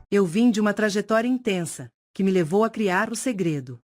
Eu vim de uma trajetória intensa, que me levou a criar o segredo.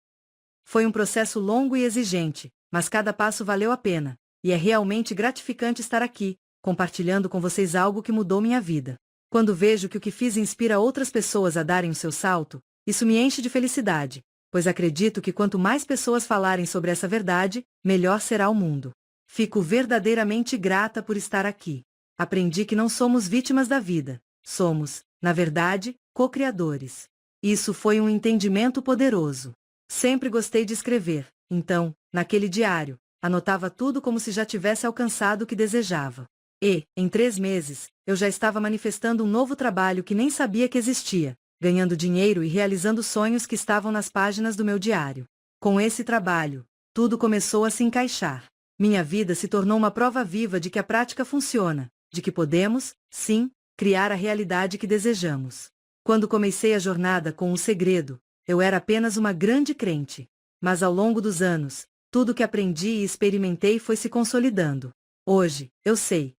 Foi um processo longo e exigente, mas cada passo valeu a pena, e é realmente gratificante estar aqui, compartilhando com vocês algo que mudou minha vida. Quando vejo que o que fiz inspira outras pessoas a darem o seu salto, isso me enche de felicidade, pois acredito que quanto mais pessoas falarem sobre essa verdade, melhor será o mundo. Fico verdadeiramente grata por estar aqui. Aprendi que não somos vítimas da vida, somos, na verdade, co-criadores. Isso foi um entendimento poderoso. Sempre gostei de escrever, então, naquele diário, anotava tudo como se já tivesse alcançado o que desejava. E, em 3 meses, eu já estava manifestando um novo trabalho que nem sabia que existia, ganhando dinheiro e realizando sonhos que estavam nas páginas do meu diário. Com esse trabalho, tudo começou a se encaixar. Minha vida se tornou uma prova viva de que a prática funciona, de que podemos, sim, criar a realidade que desejamos. Quando comecei a jornada com o segredo, eu era apenas uma grande crente. Mas ao longo dos anos, tudo que aprendi e experimentei foi se consolidando. Hoje, eu sei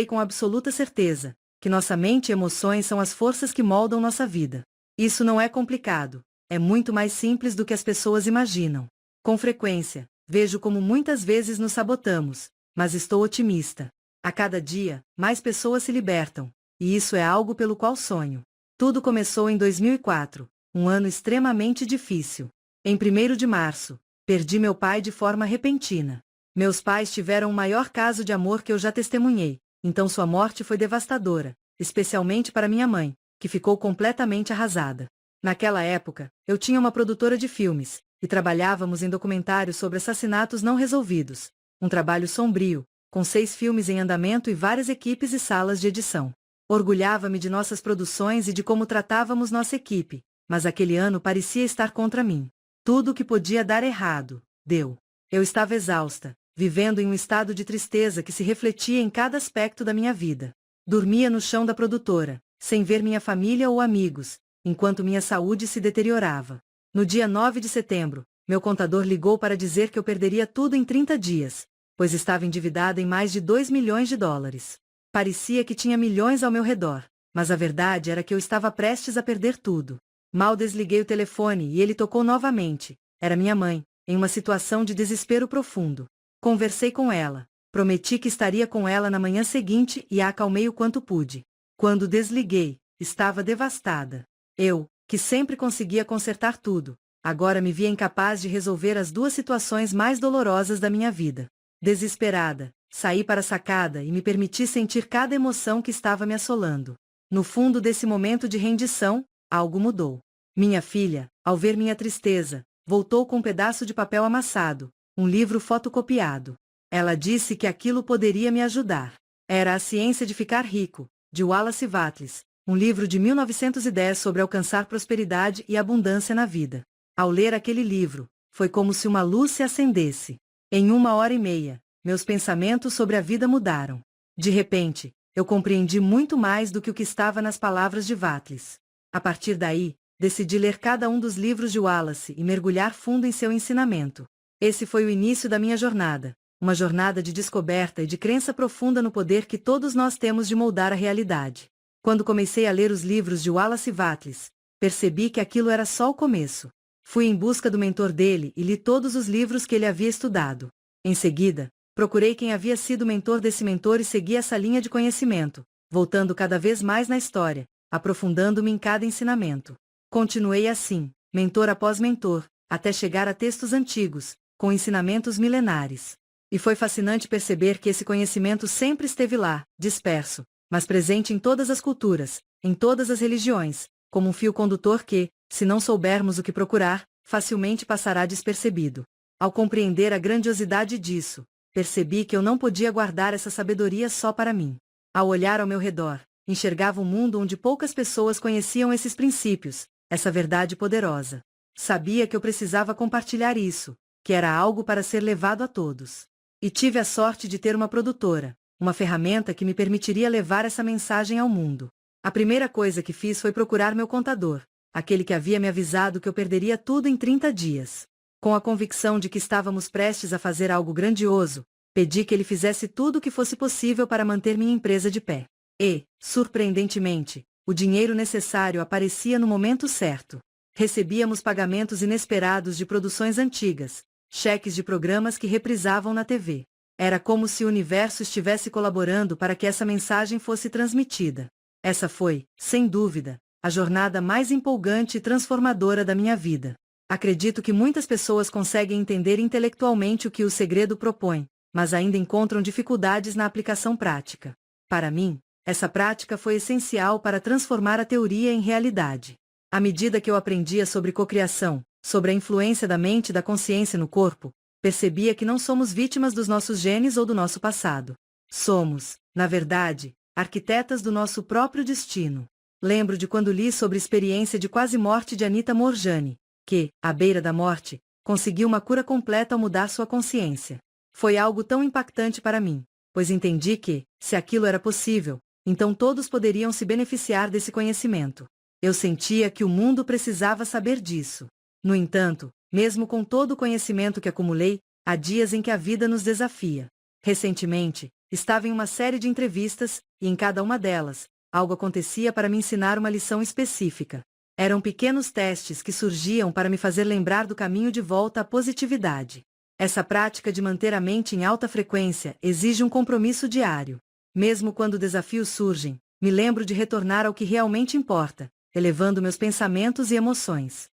com absoluta certeza, que nossa mente e emoções são as forças que moldam nossa vida. Isso não é complicado, é muito mais simples do que as pessoas imaginam. Com frequência, vejo como muitas vezes nos sabotamos, mas estou otimista. A cada dia, mais pessoas se libertam, e isso é algo pelo qual sonho. Tudo começou em 2004, um ano extremamente difícil. Em 1º de março, perdi meu pai de forma repentina. Meus pais tiveram o maior caso de amor que eu já testemunhei, então sua morte foi devastadora, especialmente para minha mãe, que ficou completamente arrasada. Naquela época, eu tinha uma produtora de filmes, e trabalhávamos em documentários sobre assassinatos não resolvidos. Um trabalho sombrio, com 6 filmes em andamento e várias equipes e salas de edição. Orgulhava-me de nossas produções e de como tratávamos nossa equipe, mas aquele ano parecia estar contra mim. Tudo o que podia dar errado, deu. Eu estava exausta, vivendo em um estado de tristeza que se refletia em cada aspecto da minha vida. Dormia no chão da produtora, sem ver minha família ou amigos, enquanto minha saúde se deteriorava. No dia 9 de setembro, meu contador ligou para dizer que eu perderia tudo em 30 dias, pois estava endividada em mais de 2 milhões de dólares. Parecia que tinha milhões ao meu redor, mas a verdade era que eu estava prestes a perder tudo. Mal desliguei o telefone e ele tocou novamente. Era minha mãe, em uma situação de desespero profundo. Conversei com ela, prometi que estaria com ela na manhã seguinte e a acalmei o quanto pude. Quando desliguei, estava devastada. Eu, que sempre conseguia consertar tudo, agora me via incapaz de resolver as 2 situações mais dolorosas da minha vida. Desesperada, saí para a sacada e me permiti sentir cada emoção que estava me assolando. No fundo desse momento de rendição, algo mudou. Minha filha, ao ver minha tristeza, voltou com um pedaço de papel amassado, um livro fotocopiado. Ela disse que aquilo poderia me ajudar. Era A Ciência de Ficar Rico, de Wallace Wattles, um livro de 1910 sobre alcançar prosperidade e abundância na vida. Ao ler aquele livro, foi como se uma luz se acendesse. Em 1 hora e meia, meus pensamentos sobre a vida mudaram. De repente, eu compreendi muito mais do que o que estava nas palavras de Wattles. A partir daí, decidi ler cada um dos livros de Wallace e mergulhar fundo em seu ensinamento. Esse foi o início da minha jornada, uma jornada de descoberta e de crença profunda no poder que todos nós temos de moldar a realidade. Quando comecei a ler os livros de Wallace Wattles, percebi que aquilo era só o começo. Fui em busca do mentor dele e li todos os livros que ele havia estudado. Em seguida, procurei quem havia sido o mentor desse mentor e segui essa linha de conhecimento, voltando cada vez mais na história, aprofundando-me em cada ensinamento. Continuei assim, mentor após mentor, até chegar a textos antigos, com ensinamentos milenares. E foi fascinante perceber que esse conhecimento sempre esteve lá, disperso, mas presente em todas as culturas, em todas as religiões, como um fio condutor que, se não soubermos o que procurar, facilmente passará despercebido. Ao compreender a grandiosidade disso, percebi que eu não podia guardar essa sabedoria só para mim. Ao olhar ao meu redor, enxergava um mundo onde poucas pessoas conheciam esses princípios, essa verdade poderosa. Sabia que eu precisava compartilhar isso, que era algo para ser levado a todos. E tive a sorte de ter uma produtora, uma ferramenta que me permitiria levar essa mensagem ao mundo. A primeira coisa que fiz foi procurar meu contador, aquele que havia me avisado que eu perderia tudo em 30 dias. Com a convicção de que estávamos prestes a fazer algo grandioso, pedi que ele fizesse tudo o que fosse possível para manter minha empresa de pé. E, surpreendentemente, o dinheiro necessário aparecia no momento certo. Recebíamos pagamentos inesperados de produções antigas, cheques de programas que reprisavam na TV. Era como se o universo estivesse colaborando para que essa mensagem fosse transmitida. Essa foi, sem dúvida, a jornada mais empolgante e transformadora da minha vida. Acredito que muitas pessoas conseguem entender intelectualmente o que o segredo propõe, mas ainda encontram dificuldades na aplicação prática. Para mim, essa prática foi essencial para transformar a teoria em realidade. À medida que eu aprendia sobre cocriação, sobre a influência da mente e da consciência no corpo, percebia que não somos vítimas dos nossos genes ou do nosso passado. Somos, na verdade, arquitetas do nosso próprio destino. Lembro de quando li sobre a experiência de quase morte de Anita Moorjani, que, à beira da morte, conseguiu uma cura completa ao mudar sua consciência. Foi algo tão impactante para mim, pois entendi que, se aquilo era possível, então todos poderiam se beneficiar desse conhecimento. Eu sentia que o mundo precisava saber disso. No entanto, mesmo com todo o conhecimento que acumulei, há dias em que a vida nos desafia. Recentemente, estava em uma série de entrevistas, e em cada uma delas, algo acontecia para me ensinar uma lição específica. Eram pequenos testes que surgiam para me fazer lembrar do caminho de volta à positividade. Essa prática de manter a mente em alta frequência exige um compromisso diário. Mesmo quando desafios surgem, me lembro de retornar ao que realmente importa, elevando meus pensamentos e emoções.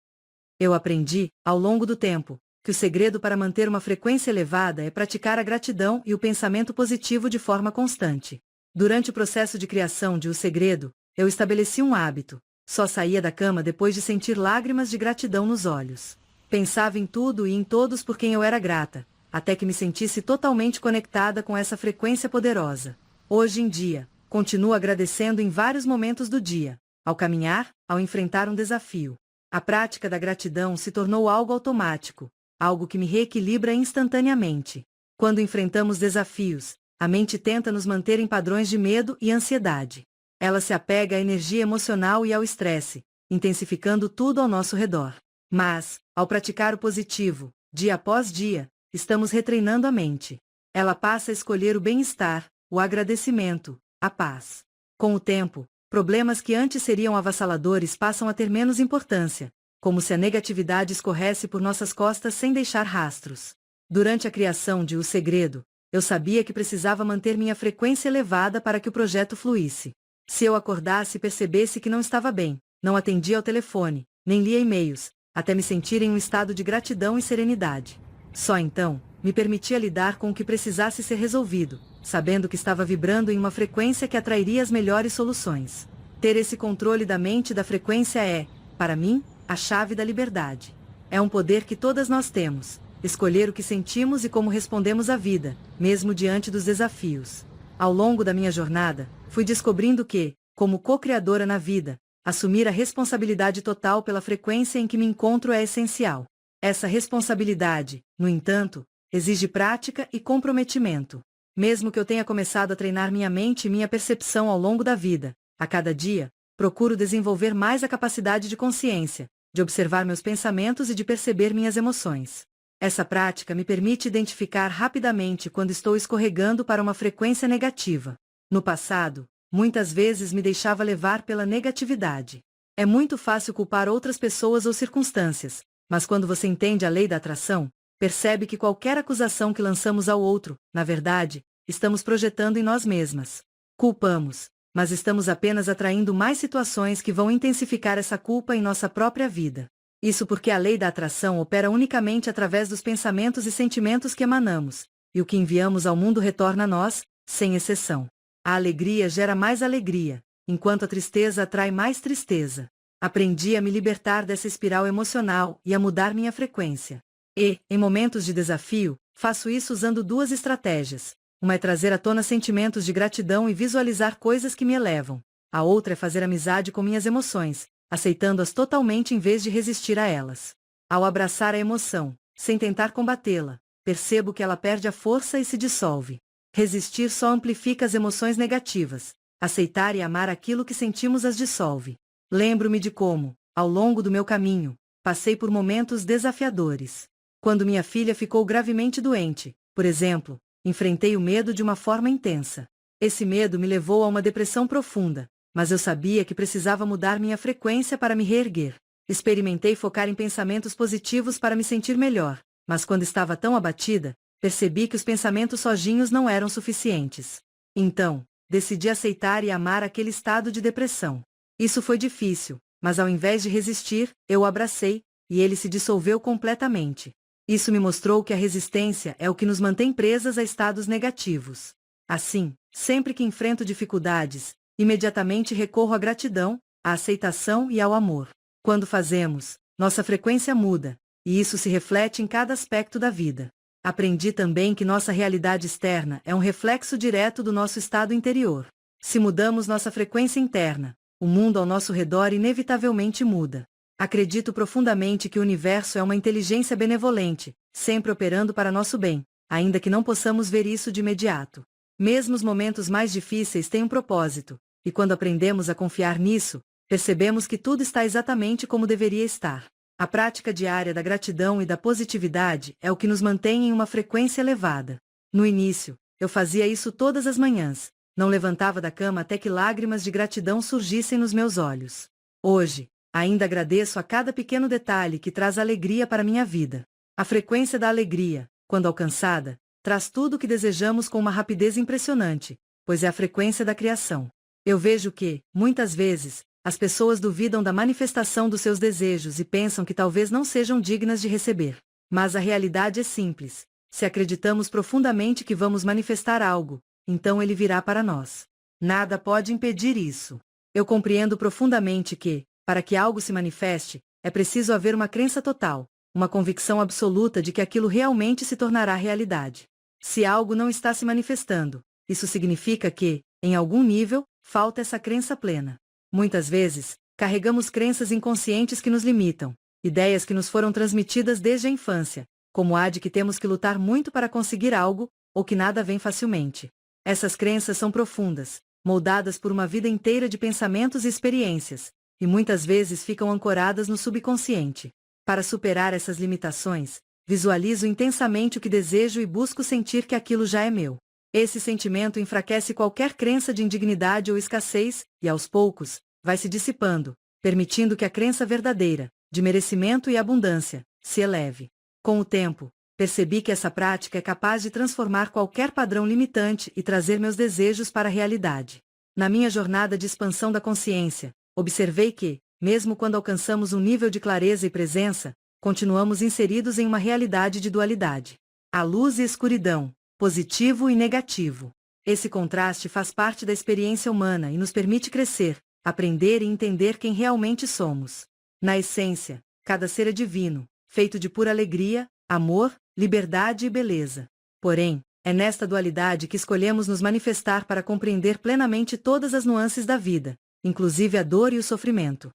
Eu aprendi, ao longo do tempo, que o segredo para manter uma frequência elevada é praticar a gratidão e o pensamento positivo de forma constante. Durante o processo de criação de O Segredo, eu estabeleci um hábito: só saía da cama depois de sentir lágrimas de gratidão nos olhos. Pensava em tudo e em todos por quem eu era grata, até que me sentisse totalmente conectada com essa frequência poderosa. Hoje em dia, continuo agradecendo em vários momentos do dia, ao caminhar, ao enfrentar um desafio. A prática da gratidão se tornou algo automático, algo que me reequilibra instantaneamente. Quando enfrentamos desafios, a mente tenta nos manter em padrões de medo e ansiedade. Ela se apega à energia emocional e ao estresse, intensificando tudo ao nosso redor. Mas, ao praticar o positivo, dia após dia, estamos retreinando a mente. Ela passa a escolher o bem-estar, o agradecimento, a paz. Com o tempo, problemas que antes seriam avassaladores passam a ter menos importância, como se a negatividade escorresse por nossas costas sem deixar rastros. Durante a criação de O Segredo, eu sabia que precisava manter minha frequência elevada para que o projeto fluísse. Se eu acordasse e percebesse que não estava bem, não atendia ao telefone, nem lia e-mails, até me sentir em um estado de gratidão e serenidade. Só então, me permitia lidar com o que precisasse ser resolvido, sabendo que estava vibrando em uma frequência que atrairia as melhores soluções. Ter esse controle da mente e da frequência é, para mim, a chave da liberdade. É um poder que todas nós temos, escolher o que sentimos e como respondemos à vida, mesmo diante dos desafios. Ao longo da minha jornada, fui descobrindo que, como co-criadora na vida, assumir a responsabilidade total pela frequência em que me encontro é essencial. Essa responsabilidade, no entanto, exige prática e comprometimento. Mesmo que eu tenha começado a treinar minha mente e minha percepção ao longo da vida, a cada dia, procuro desenvolver mais a capacidade de consciência, de observar meus pensamentos e de perceber minhas emoções. Essa prática me permite identificar rapidamente quando estou escorregando para uma frequência negativa. No passado, muitas vezes me deixava levar pela negatividade. É muito fácil culpar outras pessoas ou circunstâncias, mas quando você entende a lei da atração, percebe que qualquer acusação que lançamos ao outro, na verdade, estamos projetando em nós mesmas. Culpamos, mas estamos apenas atraindo mais situações que vão intensificar essa culpa em nossa própria vida. Isso porque a lei da atração opera unicamente através dos pensamentos e sentimentos que emanamos, e o que enviamos ao mundo retorna a nós, sem exceção. A alegria gera mais alegria, enquanto a tristeza atrai mais tristeza. Aprendi a me libertar dessa espiral emocional e a mudar minha frequência. E, em momentos de desafio, faço isso usando duas estratégias. Uma é trazer à tona sentimentos de gratidão e visualizar coisas que me elevam. A outra é fazer amizade com minhas emoções, aceitando-as totalmente em vez de resistir a elas. Ao abraçar a emoção, sem tentar combatê-la, percebo que ela perde a força e se dissolve. Resistir só amplifica as emoções negativas. Aceitar e amar aquilo que sentimos as dissolve. Lembro-me de como, ao longo do meu caminho, passei por momentos desafiadores. Quando minha filha ficou gravemente doente, por exemplo, enfrentei o medo de uma forma intensa. Esse medo me levou a uma depressão profunda, mas eu sabia que precisava mudar minha frequência para me reerguer. Experimentei focar em pensamentos positivos para me sentir melhor, mas quando estava tão abatida, percebi que os pensamentos sozinhos não eram suficientes. Então, decidi aceitar e amar aquele estado de depressão. Isso foi difícil, mas ao invés de resistir, eu o abracei, e ele se dissolveu completamente. Isso me mostrou que a resistência é o que nos mantém presas a estados negativos. Assim, sempre que enfrento dificuldades, imediatamente recorro à gratidão, à aceitação e ao amor. Quando fazemos, nossa frequência muda, e isso se reflete em cada aspecto da vida. Aprendi também que nossa realidade externa é um reflexo direto do nosso estado interior. Se mudamos nossa frequência interna, o mundo ao nosso redor inevitavelmente muda. Acredito profundamente que o universo é uma inteligência benevolente, sempre operando para nosso bem, ainda que não possamos ver isso de imediato. Mesmo os momentos mais difíceis têm um propósito, e quando aprendemos a confiar nisso, percebemos que tudo está exatamente como deveria estar. A prática diária da gratidão e da positividade é o que nos mantém em uma frequência elevada. No início, eu fazia isso todas as manhãs, não levantava da cama até que lágrimas de gratidão surgissem nos meus olhos. Hoje, ainda agradeço a cada pequeno detalhe que traz alegria para minha vida. A frequência da alegria, quando alcançada, traz tudo o que desejamos com uma rapidez impressionante, pois é a frequência da criação. Eu vejo que, muitas vezes, as pessoas duvidam da manifestação dos seus desejos e pensam que talvez não sejam dignas de receber. Mas a realidade é simples. Se acreditamos profundamente que vamos manifestar algo, então ele virá para nós. Nada pode impedir isso. Eu compreendo profundamente que, para que algo se manifeste, é preciso haver uma crença total, uma convicção absoluta de que aquilo realmente se tornará realidade. Se algo não está se manifestando, isso significa que, em algum nível, falta essa crença plena. Muitas vezes, carregamos crenças inconscientes que nos limitam, ideias que nos foram transmitidas desde a infância, como a de que temos que lutar muito para conseguir algo, ou que nada vem facilmente. Essas crenças são profundas, moldadas por uma vida inteira de pensamentos e experiências, e muitas vezes ficam ancoradas no subconsciente. Para superar essas limitações, visualizo intensamente o que desejo e busco sentir que aquilo já é meu. Esse sentimento enfraquece qualquer crença de indignidade ou escassez, e aos poucos, vai se dissipando, permitindo que a crença verdadeira, de merecimento e abundância, se eleve. Com o tempo, percebi que essa prática é capaz de transformar qualquer padrão limitante e trazer meus desejos para a realidade. Na minha jornada de expansão da consciência, observei que, mesmo quando alcançamos um nível de clareza e presença, continuamos inseridos em uma realidade de dualidade. A luz e escuridão, positivo e negativo. Esse contraste faz parte da experiência humana e nos permite crescer, aprender e entender quem realmente somos. Na essência, cada ser é divino, feito de pura alegria, amor, liberdade e beleza. Porém, é nesta dualidade que escolhemos nos manifestar para compreender plenamente todas as nuances da vida, inclusive a dor e o sofrimento.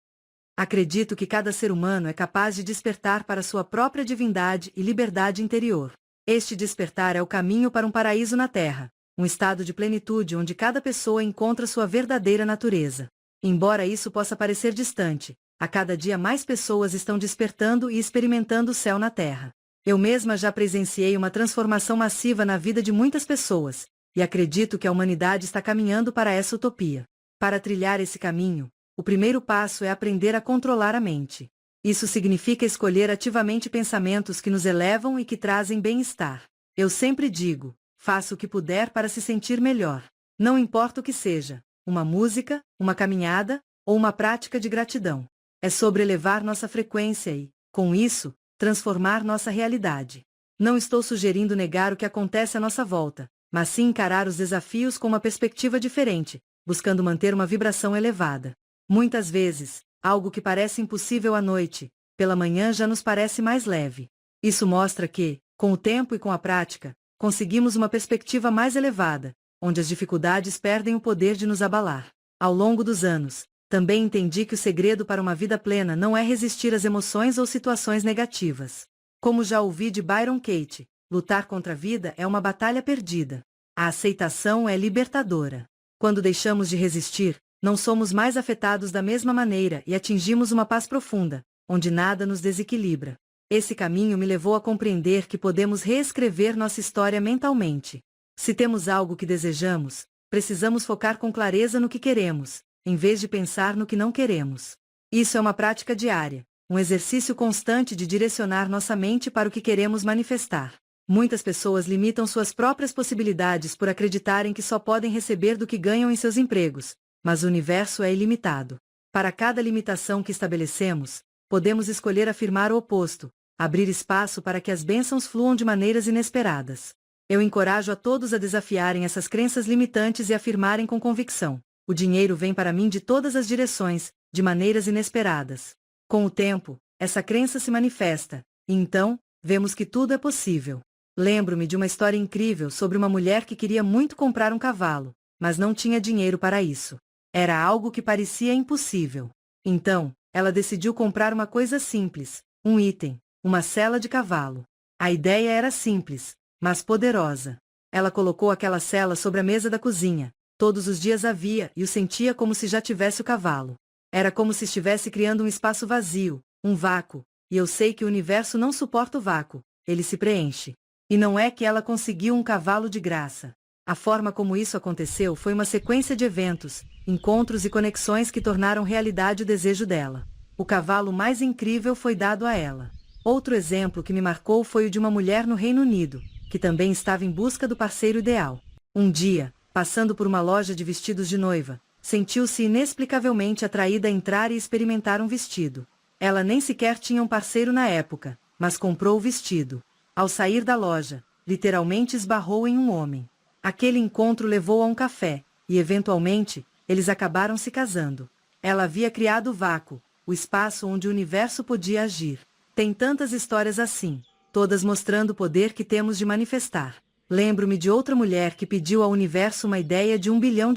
Acredito que cada ser humano é capaz de despertar para sua própria divindade e liberdade interior. Este despertar é o caminho para um paraíso na Terra, um estado de plenitude onde cada pessoa encontra sua verdadeira natureza. Embora isso possa parecer distante, a cada dia mais pessoas estão despertando e experimentando o céu na Terra. Eu mesma já presenciei uma transformação massiva na vida de muitas pessoas, e acredito que a humanidade está caminhando para essa utopia. Para trilhar esse caminho, o primeiro passo é aprender a controlar a mente. Isso significa escolher ativamente pensamentos que nos elevam e que trazem bem-estar. Eu sempre digo, faça o que puder para se sentir melhor. Não importa o que seja, uma música, uma caminhada, ou uma prática de gratidão. É sobre elevar nossa frequência e, com isso, transformar nossa realidade. Não estou sugerindo negar o que acontece à nossa volta, mas sim encarar os desafios com uma perspectiva diferente, buscando manter uma vibração elevada. Muitas vezes, algo que parece impossível à noite, pela manhã já nos parece mais leve. Isso mostra que, com o tempo e com a prática, conseguimos uma perspectiva mais elevada, onde as dificuldades perdem o poder de nos abalar. Ao longo dos anos, também entendi que o segredo para uma vida plena não é resistir às emoções ou situações negativas. Como já ouvi de Byron Katie, lutar contra a vida é uma batalha perdida. A aceitação é libertadora. Quando deixamos de resistir, não somos mais afetados da mesma maneira e atingimos uma paz profunda, onde nada nos desequilibra. Esse caminho me levou a compreender que podemos reescrever nossa história mentalmente. Se temos algo que desejamos, precisamos focar com clareza no que queremos, em vez de pensar no que não queremos. Isso é uma prática diária, um exercício constante de direcionar nossa mente para o que queremos manifestar. Muitas pessoas limitam suas próprias possibilidades por acreditarem que só podem receber do que ganham em seus empregos, mas o universo é ilimitado. Para cada limitação que estabelecemos, podemos escolher afirmar o oposto, abrir espaço para que as bênçãos fluam de maneiras inesperadas. Eu encorajo a todos a desafiarem essas crenças limitantes e afirmarem com convicção: o dinheiro vem para mim de todas as direções, de maneiras inesperadas. Com o tempo, essa crença se manifesta, e então, vemos que tudo é possível. Lembro-me de uma história incrível sobre uma mulher que queria muito comprar um cavalo, mas não tinha dinheiro para isso. Era algo que parecia impossível. Então, ela decidiu comprar uma coisa simples, um item, uma sela de cavalo. A ideia era simples, mas poderosa. Ela colocou aquela sela sobre a mesa da cozinha. Todos os dias a via e o sentia como se já tivesse o cavalo. Era como se estivesse criando um espaço vazio, um vácuo, e eu sei que o universo não suporta o vácuo, ele se preenche. E não é que ela conseguiu um cavalo de graça. A forma como isso aconteceu foi uma sequência de eventos, encontros e conexões que tornaram realidade o desejo dela. O cavalo mais incrível foi dado a ela. Outro exemplo que me marcou foi o de uma mulher no Reino Unido, que também estava em busca do parceiro ideal. Um dia, passando por uma loja de vestidos de noiva, sentiu-se inexplicavelmente atraída a entrar e experimentar um vestido. Ela nem sequer tinha um parceiro na época, mas comprou o vestido. Ao sair da loja, literalmente esbarrou em um homem. Aquele encontro levou a um café, e eventualmente, eles acabaram se casando. Ela havia criado o vácuo, o espaço onde o universo podia agir. Tem tantas histórias assim, todas mostrando o poder que temos de manifestar. Lembro-me de outra mulher que pediu ao universo uma ideia de $1 bilhão.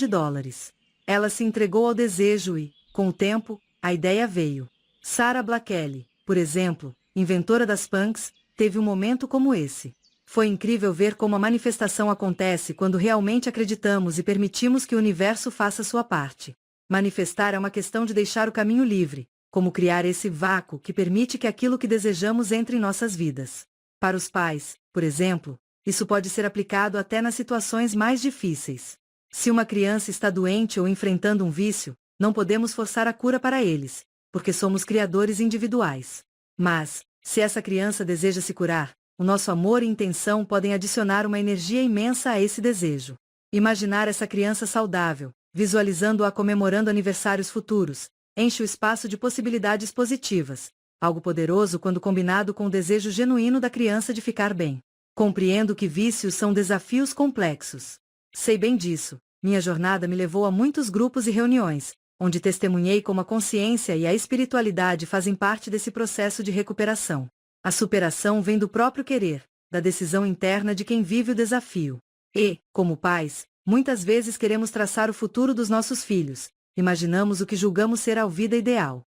Ela se entregou ao desejo e, com o tempo, a ideia veio. Sarah Blakely, por exemplo, inventora das punks, teve um momento como esse. Foi incrível ver como a manifestação acontece quando realmente acreditamos e permitimos que o universo faça sua parte. Manifestar é uma questão de deixar o caminho livre, como criar esse vácuo que permite que aquilo que desejamos entre em nossas vidas. Para os pais, por exemplo, isso pode ser aplicado até nas situações mais difíceis. Se uma criança está doente ou enfrentando um vício, não podemos forçar a cura para eles, porque somos criadores individuais. Mas, se essa criança deseja se curar, o nosso amor e intenção podem adicionar uma energia imensa a esse desejo. Imaginar essa criança saudável, visualizando-a comemorando aniversários futuros, enche o espaço de possibilidades positivas, algo poderoso quando combinado com o desejo genuíno da criança de ficar bem. Compreendo que vícios são desafios complexos. Sei bem disso, minha jornada me levou a muitos grupos e reuniões, onde testemunhei como a consciência e a espiritualidade fazem parte desse processo de recuperação. A superação vem do próprio querer, da decisão interna de quem vive o desafio. E, como pais, muitas vezes queremos traçar o futuro dos nossos filhos, imaginamos o que julgamos ser a vida ideal.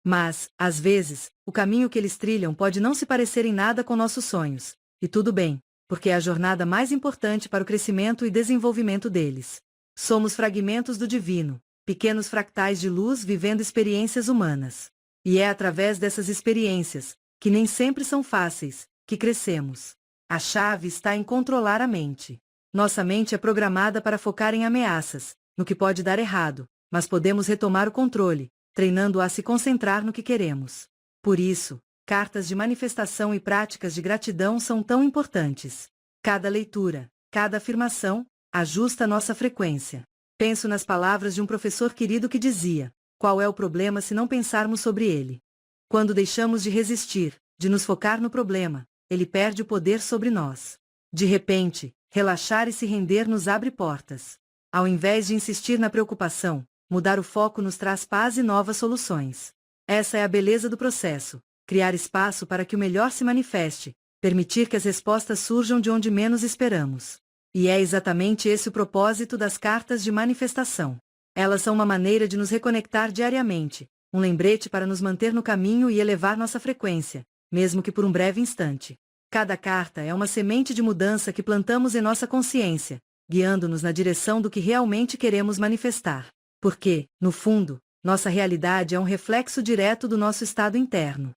Mas, às vezes, o caminho que eles trilham pode não se parecer em nada com nossos sonhos, e tudo bem, porque é a jornada mais importante para o crescimento e desenvolvimento deles. Somos fragmentos do divino, pequenos fractais de luz vivendo experiências humanas. E é através dessas experiências, que nem sempre são fáceis, que crescemos. A chave está em controlar a mente. Nossa mente é programada para focar em ameaças, no que pode dar errado, mas podemos retomar o controle, treinando-a a se concentrar no que queremos. Por isso, cartas de manifestação e práticas de gratidão são tão importantes. Cada leitura, cada afirmação, ajusta nossa frequência. Penso nas palavras de um professor querido que dizia: qual é o problema se não pensarmos sobre ele? Quando deixamos de resistir, de nos focar no problema, ele perde o poder sobre nós. De repente, relaxar e se render nos abre portas. Ao invés de insistir na preocupação, mudar o foco nos traz paz e novas soluções. Essa é a beleza do processo: criar espaço para que o melhor se manifeste, permitir que as respostas surjam de onde menos esperamos. E é exatamente esse o propósito das cartas de manifestação. Elas são uma maneira de nos reconectar diariamente, um lembrete para nos manter no caminho e elevar nossa frequência, mesmo que por um breve instante. Cada carta é uma semente de mudança que plantamos em nossa consciência, guiando-nos na direção do que realmente queremos manifestar. Porque, no fundo, nossa realidade é um reflexo direto do nosso estado interno.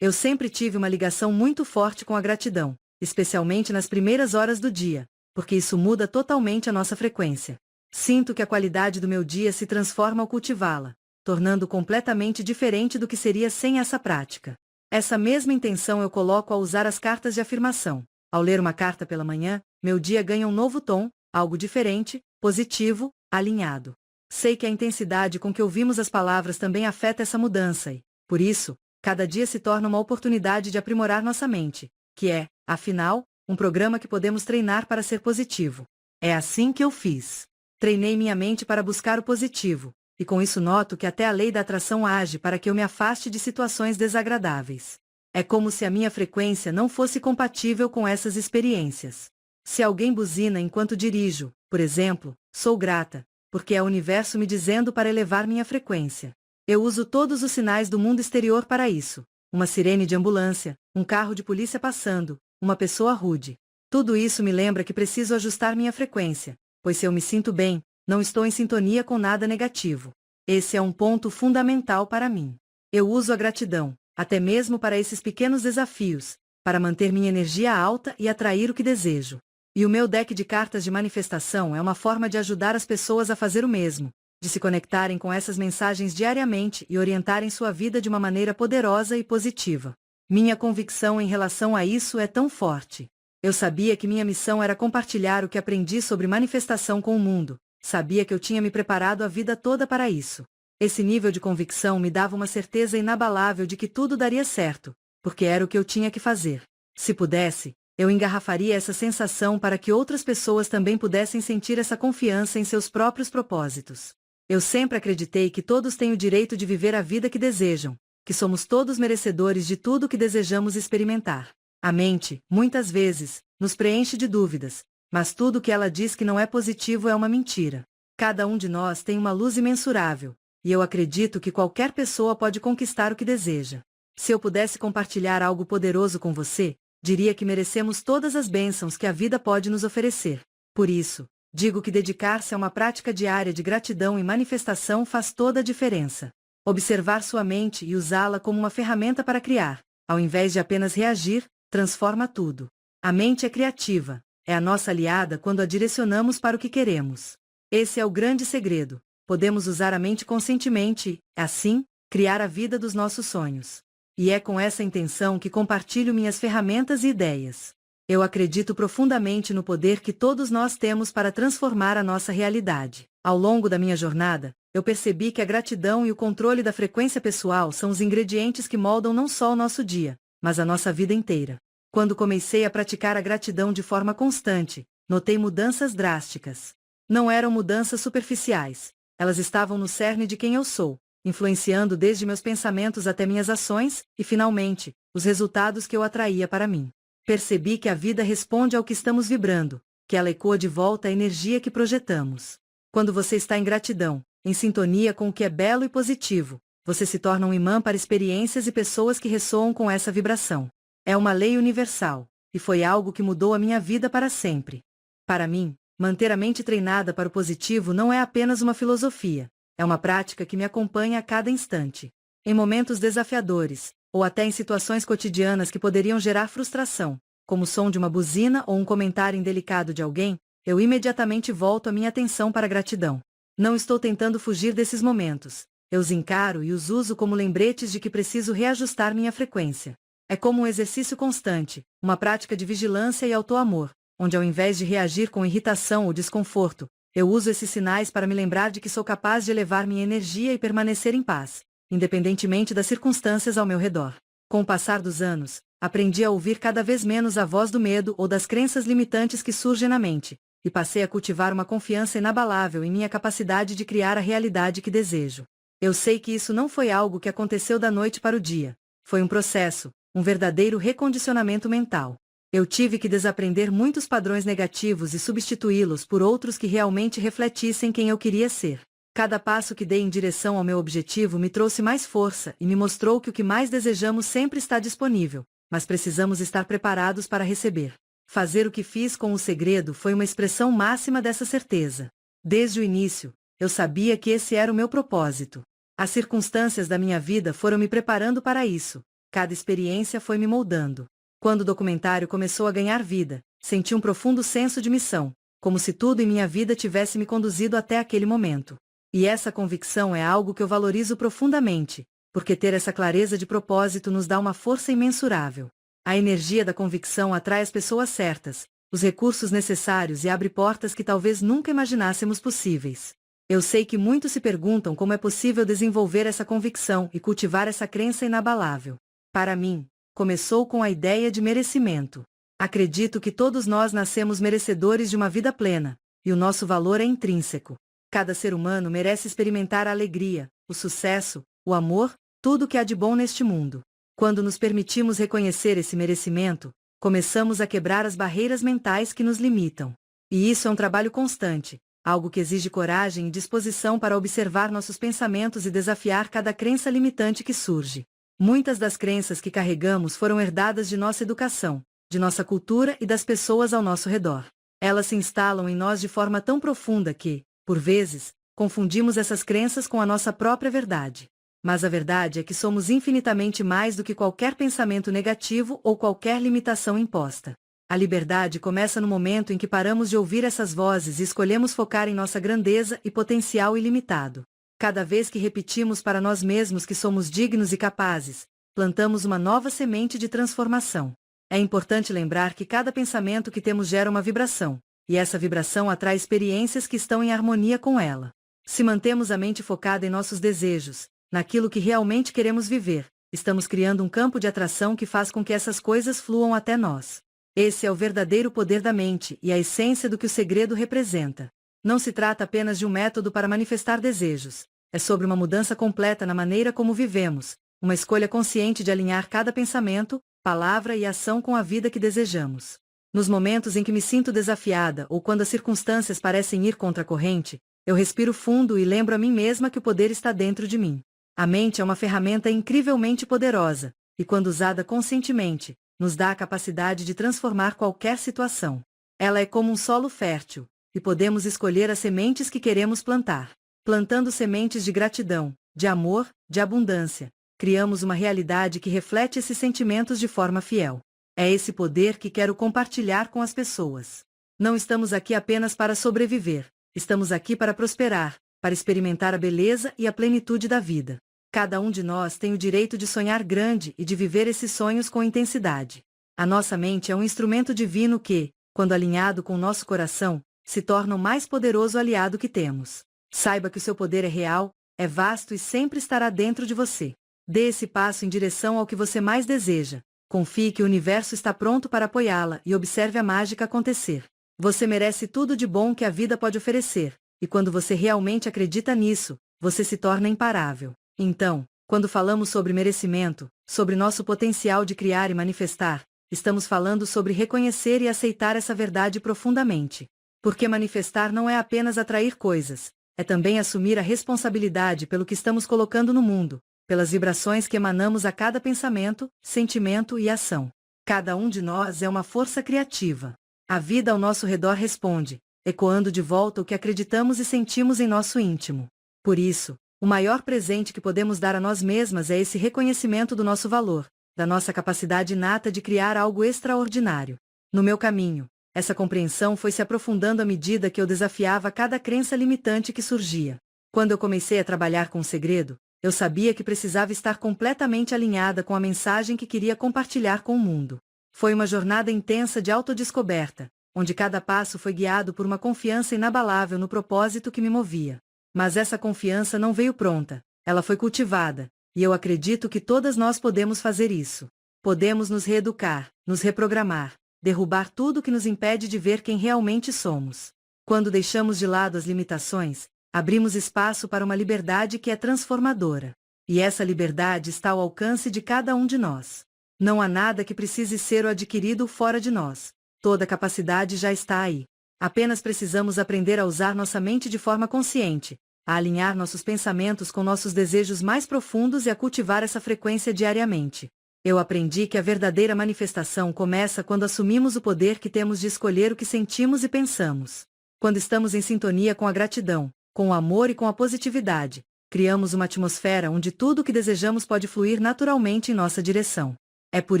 Eu sempre tive uma ligação muito forte com a gratidão, especialmente nas primeiras horas do dia, porque isso muda totalmente a nossa frequência. Sinto que a qualidade do meu dia se transforma ao cultivá-la, tornando completamente diferente do que seria sem essa prática. Essa mesma intenção eu coloco ao usar as cartas de afirmação. Ao ler uma carta pela manhã, meu dia ganha um novo tom, algo diferente, positivo, alinhado. Sei que a intensidade com que ouvimos as palavras também afeta essa mudança e, por isso, cada dia se torna uma oportunidade de aprimorar nossa mente, que é, afinal, um programa que podemos treinar para ser positivo. É assim que eu fiz. Treinei minha mente para buscar o positivo, e com isso noto que até a lei da atração age para que eu me afaste de situações desagradáveis. É como se a minha frequência não fosse compatível com essas experiências. Se alguém buzina enquanto dirijo, por exemplo, sou grata, porque é o universo me dizendo para elevar minha frequência. Eu uso todos os sinais do mundo exterior para isso. Uma sirene de ambulância, um carro de polícia passando, uma pessoa rude. Tudo isso me lembra que preciso ajustar minha frequência, pois se eu me sinto bem, não estou em sintonia com nada negativo. Esse é um ponto fundamental para mim. Eu uso a gratidão, até mesmo para esses pequenos desafios, para manter minha energia alta e atrair o que desejo. E o meu deck de cartas de manifestação é uma forma de ajudar as pessoas a fazer o mesmo, de se conectarem com essas mensagens diariamente e orientarem sua vida de uma maneira poderosa e positiva. Minha convicção em relação a isso é tão forte. Eu sabia que minha missão era compartilhar o que aprendi sobre manifestação com o mundo, sabia que eu tinha me preparado a vida toda para isso. Esse nível de convicção me dava uma certeza inabalável de que tudo daria certo, porque era o que eu tinha que fazer. Se pudesse, eu engarrafaria essa sensação para que outras pessoas também pudessem sentir essa confiança em seus próprios propósitos. Eu sempre acreditei que todos têm o direito de viver a vida que desejam, que somos todos merecedores de tudo o que desejamos experimentar. A mente, muitas vezes, nos preenche de dúvidas, mas tudo que ela diz que não é positivo é uma mentira. Cada um de nós tem uma luz imensurável, e eu acredito que qualquer pessoa pode conquistar o que deseja. Se eu pudesse compartilhar algo poderoso com você, diria que merecemos todas as bênçãos que a vida pode nos oferecer. Por isso, digo que dedicar-se a uma prática diária de gratidão e manifestação faz toda a diferença. Observar sua mente e usá-la como uma ferramenta para criar, ao invés de apenas reagir, transforma tudo. A mente é criativa, é a nossa aliada quando a direcionamos para o que queremos. Esse é o grande segredo. Podemos usar a mente conscientemente e, assim, criar a vida dos nossos sonhos. E é com essa intenção que compartilho minhas ferramentas e ideias. Eu acredito profundamente no poder que todos nós temos para transformar a nossa realidade. Ao longo da minha jornada, eu percebi que a gratidão e o controle da frequência pessoal são os ingredientes que moldam não só o nosso dia, mas a nossa vida inteira. Quando comecei a praticar a gratidão de forma constante, notei mudanças drásticas. Não eram mudanças superficiais. Elas estavam no cerne de quem eu sou, influenciando desde meus pensamentos até minhas ações, e finalmente, os resultados que eu atraía para mim. Percebi que a vida responde ao que estamos vibrando, que ela ecoa de volta a energia que projetamos. Quando você está em gratidão, em sintonia com o que é belo e positivo, você se torna um imã para experiências e pessoas que ressoam com essa vibração. É uma lei universal, e foi algo que mudou a minha vida para sempre. Para mim, manter a mente treinada para o positivo não é apenas uma filosofia, é uma prática que me acompanha a cada instante. Em momentos desafiadores, ou até em situações cotidianas que poderiam gerar frustração, como o som de uma buzina ou um comentário indelicado de alguém, eu imediatamente volto a minha atenção para a gratidão. Não estou tentando fugir desses momentos, eu os encaro e os uso como lembretes de que preciso reajustar minha frequência. É como um exercício constante, uma prática de vigilância e autoamor, onde ao invés de reagir com irritação ou desconforto, eu uso esses sinais para me lembrar de que sou capaz de elevar minha energia e permanecer em paz, independentemente das circunstâncias ao meu redor. Com o passar dos anos, aprendi a ouvir cada vez menos a voz do medo ou das crenças limitantes que surgem na mente, e passei a cultivar uma confiança inabalável em minha capacidade de criar a realidade que desejo. Eu sei que isso não foi algo que aconteceu da noite para o dia. Foi um processo, um verdadeiro recondicionamento mental. Eu tive que desaprender muitos padrões negativos e substituí-los por outros que realmente refletissem quem eu queria ser. Cada passo que dei em direção ao meu objetivo me trouxe mais força e me mostrou que o que mais desejamos sempre está disponível, mas precisamos estar preparados para receber. Fazer o que fiz com o segredo foi uma expressão máxima dessa certeza. Desde o início, eu sabia que esse era o meu propósito. As circunstâncias da minha vida foram me preparando para isso. Cada experiência foi me moldando. Quando o documentário começou a ganhar vida, senti um profundo senso de missão, como se tudo em minha vida tivesse me conduzido até aquele momento. E essa convicção é algo que eu valorizo profundamente, porque ter essa clareza de propósito nos dá uma força imensurável. A energia da convicção atrai as pessoas certas, os recursos necessários e abre portas que talvez nunca imaginássemos possíveis. Eu sei que muitos se perguntam como é possível desenvolver essa convicção e cultivar essa crença inabalável. Para mim, começou com a ideia de merecimento. Acredito que todos nós nascemos merecedores de uma vida plena, e o nosso valor é intrínseco. Cada ser humano merece experimentar a alegria, o sucesso, o amor, tudo o que há de bom neste mundo. Quando nos permitimos reconhecer esse merecimento, começamos a quebrar as barreiras mentais que nos limitam. E isso é um trabalho constante, algo que exige coragem e disposição para observar nossos pensamentos e desafiar cada crença limitante que surge. Muitas das crenças que carregamos foram herdadas de nossa educação, de nossa cultura e das pessoas ao nosso redor. Elas se instalam em nós de forma tão profunda que, por vezes, confundimos essas crenças com a nossa própria verdade. Mas a verdade é que somos infinitamente mais do que qualquer pensamento negativo ou qualquer limitação imposta. A liberdade começa no momento em que paramos de ouvir essas vozes e escolhemos focar em nossa grandeza e potencial ilimitado. Cada vez que repetimos para nós mesmos que somos dignos e capazes, plantamos uma nova semente de transformação. É importante lembrar que cada pensamento que temos gera uma vibração, e essa vibração atrai experiências que estão em harmonia com ela. Se mantemos a mente focada em nossos desejos, naquilo que realmente queremos viver, estamos criando um campo de atração que faz com que essas coisas fluam até nós. Esse é o verdadeiro poder da mente e a essência do que o segredo representa. Não se trata apenas de um método para manifestar desejos, é sobre uma mudança completa na maneira como vivemos, uma escolha consciente de alinhar cada pensamento, palavra e ação com a vida que desejamos. Nos momentos em que me sinto desafiada ou quando as circunstâncias parecem ir contra a corrente, eu respiro fundo e lembro a mim mesma que o poder está dentro de mim. A mente é uma ferramenta incrivelmente poderosa, e quando usada conscientemente, nos dá a capacidade de transformar qualquer situação. Ela é como um solo fértil, e podemos escolher as sementes que queremos plantar. Plantando sementes de gratidão, de amor, de abundância, criamos uma realidade que reflete esses sentimentos de forma fiel. É esse poder que quero compartilhar com as pessoas. Não estamos aqui apenas para sobreviver, estamos aqui para prosperar, para experimentar a beleza e a plenitude da vida. Cada um de nós tem o direito de sonhar grande e de viver esses sonhos com intensidade. A nossa mente é um instrumento divino que, quando alinhado com o nosso coração, se torna o mais poderoso aliado que temos. Saiba que o seu poder é real, é vasto e sempre estará dentro de você. Dê esse passo em direção ao que você mais deseja. Confie que o universo está pronto para apoiá-la e observe a mágica acontecer. Você merece tudo de bom que a vida pode oferecer, e quando você realmente acredita nisso, você se torna imparável. Então, quando falamos sobre merecimento, sobre nosso potencial de criar e manifestar, estamos falando sobre reconhecer e aceitar essa verdade profundamente. Porque manifestar não é apenas atrair coisas, é também assumir a responsabilidade pelo que estamos colocando no mundo, pelas vibrações que emanamos a cada pensamento, sentimento e ação. Cada um de nós é uma força criativa. A vida ao nosso redor responde, ecoando de volta o que acreditamos e sentimos em nosso íntimo. Por isso, o maior presente que podemos dar a nós mesmas é esse reconhecimento do nosso valor, da nossa capacidade inata de criar algo extraordinário. No meu caminho, essa compreensão foi se aprofundando à medida que eu desafiava cada crença limitante que surgia. Quando eu comecei a trabalhar com o segredo, eu sabia que precisava estar completamente alinhada com a mensagem que queria compartilhar com o mundo. Foi uma jornada intensa de autodescoberta, onde cada passo foi guiado por uma confiança inabalável no propósito que me movia. Mas essa confiança não veio pronta, ela foi cultivada, e eu acredito que todas nós podemos fazer isso. Podemos nos reeducar, nos reprogramar, derrubar tudo que nos impede de ver quem realmente somos. Quando deixamos de lado as limitações, abrimos espaço para uma liberdade que é transformadora. E essa liberdade está ao alcance de cada um de nós. Não há nada que precise ser ou adquirido fora de nós. Toda a capacidade já está aí. Apenas precisamos aprender a usar nossa mente de forma consciente, a alinhar nossos pensamentos com nossos desejos mais profundos e a cultivar essa frequência diariamente. Eu aprendi que a verdadeira manifestação começa quando assumimos o poder que temos de escolher o que sentimos e pensamos. Quando estamos em sintonia com a gratidão, com o amor e com a positividade, criamos uma atmosfera onde tudo o que desejamos pode fluir naturalmente em nossa direção. É por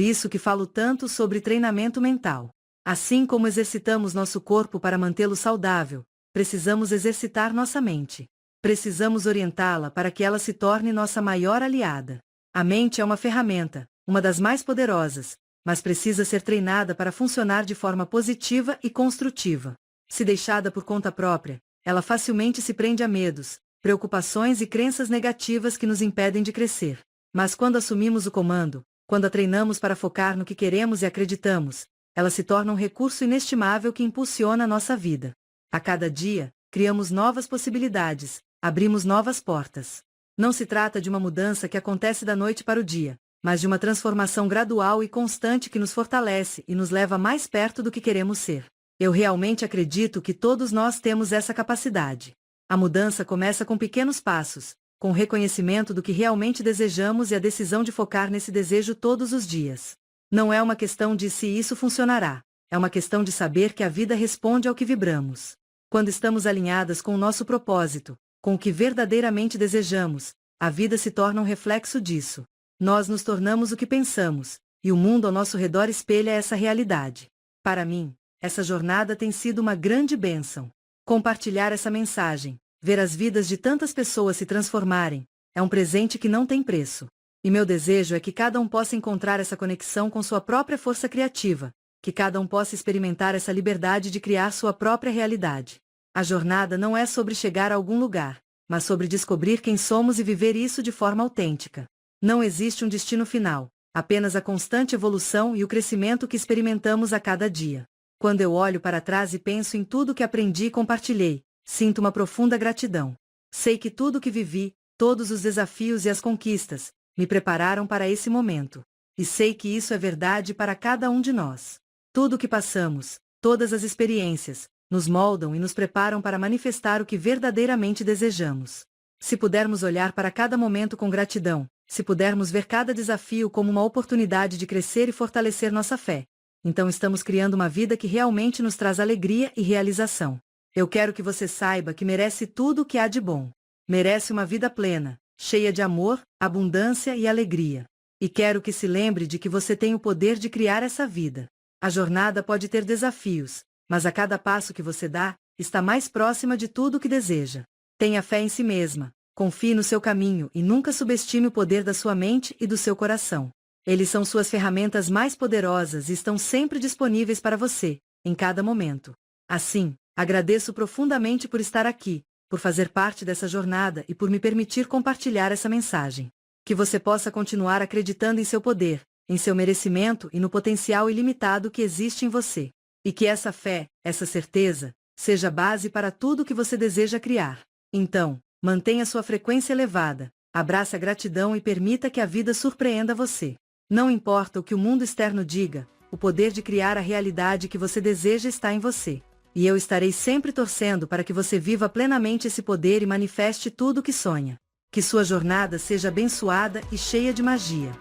isso que falo tanto sobre treinamento mental. Assim como exercitamos nosso corpo para mantê-lo saudável, precisamos exercitar nossa mente. Precisamos orientá-la para que ela se torne nossa maior aliada. A mente é uma ferramenta, uma das mais poderosas, mas precisa ser treinada para funcionar de forma positiva e construtiva. Se deixada por conta própria, ela facilmente se prende a medos, preocupações e crenças negativas que nos impedem de crescer. Mas quando assumimos o comando, quando a treinamos para focar no que queremos e acreditamos, ela se torna um recurso inestimável que impulsiona a nossa vida. A cada dia, criamos novas possibilidades, abrimos novas portas. Não se trata de uma mudança que acontece da noite para o dia, mas de uma transformação gradual e constante que nos fortalece e nos leva mais perto do que queremos ser. Eu realmente acredito que todos nós temos essa capacidade. A mudança começa com pequenos passos, com o reconhecimento do que realmente desejamos e a decisão de focar nesse desejo todos os dias. Não é uma questão de se isso funcionará, é uma questão de saber que a vida responde ao que vibramos. Quando estamos alinhadas com o nosso propósito, com o que verdadeiramente desejamos, a vida se torna um reflexo disso. Nós nos tornamos o que pensamos, e o mundo ao nosso redor espelha essa realidade. Para mim, essa jornada tem sido uma grande bênção. Compartilhar essa mensagem, ver as vidas de tantas pessoas se transformarem, é um presente que não tem preço. E meu desejo é que cada um possa encontrar essa conexão com sua própria força criativa, que cada um possa experimentar essa liberdade de criar sua própria realidade. A jornada não é sobre chegar a algum lugar, mas sobre descobrir quem somos e viver isso de forma autêntica. Não existe um destino final, apenas a constante evolução e o crescimento que experimentamos a cada dia. Quando eu olho para trás e penso em tudo que aprendi e compartilhei, sinto uma profunda gratidão. Sei que tudo que vivi, todos os desafios e as conquistas, me prepararam para esse momento. E sei que isso é verdade para cada um de nós. Tudo o que passamos, todas as experiências, nos moldam e nos preparam para manifestar o que verdadeiramente desejamos. Se pudermos olhar para cada momento com gratidão, se pudermos ver cada desafio como uma oportunidade de crescer e fortalecer nossa fé, então estamos criando uma vida que realmente nos traz alegria e realização. Eu quero que você saiba que merece tudo o que há de bom. Merece uma vida plena, cheia de amor, abundância e alegria. E quero que se lembre de que você tem o poder de criar essa vida. A jornada pode ter desafios, mas a cada passo que você dá, está mais próxima de tudo o que deseja. Tenha fé em si mesma, confie no seu caminho e nunca subestime o poder da sua mente e do seu coração. Eles são suas ferramentas mais poderosas e estão sempre disponíveis para você, em cada momento. Assim, agradeço profundamente por estar aqui, por fazer parte dessa jornada e por me permitir compartilhar essa mensagem. Que você possa continuar acreditando em seu poder, em seu merecimento e no potencial ilimitado que existe em você. E que essa fé, essa certeza, seja a base para tudo o que você deseja criar. Então, mantenha sua frequência elevada, abrace a gratidão e permita que a vida surpreenda você. Não importa o que o mundo externo diga, o poder de criar a realidade que você deseja está em você. E eu estarei sempre torcendo para que você viva plenamente esse poder e manifeste tudo o que sonha. Que sua jornada seja abençoada e cheia de magia.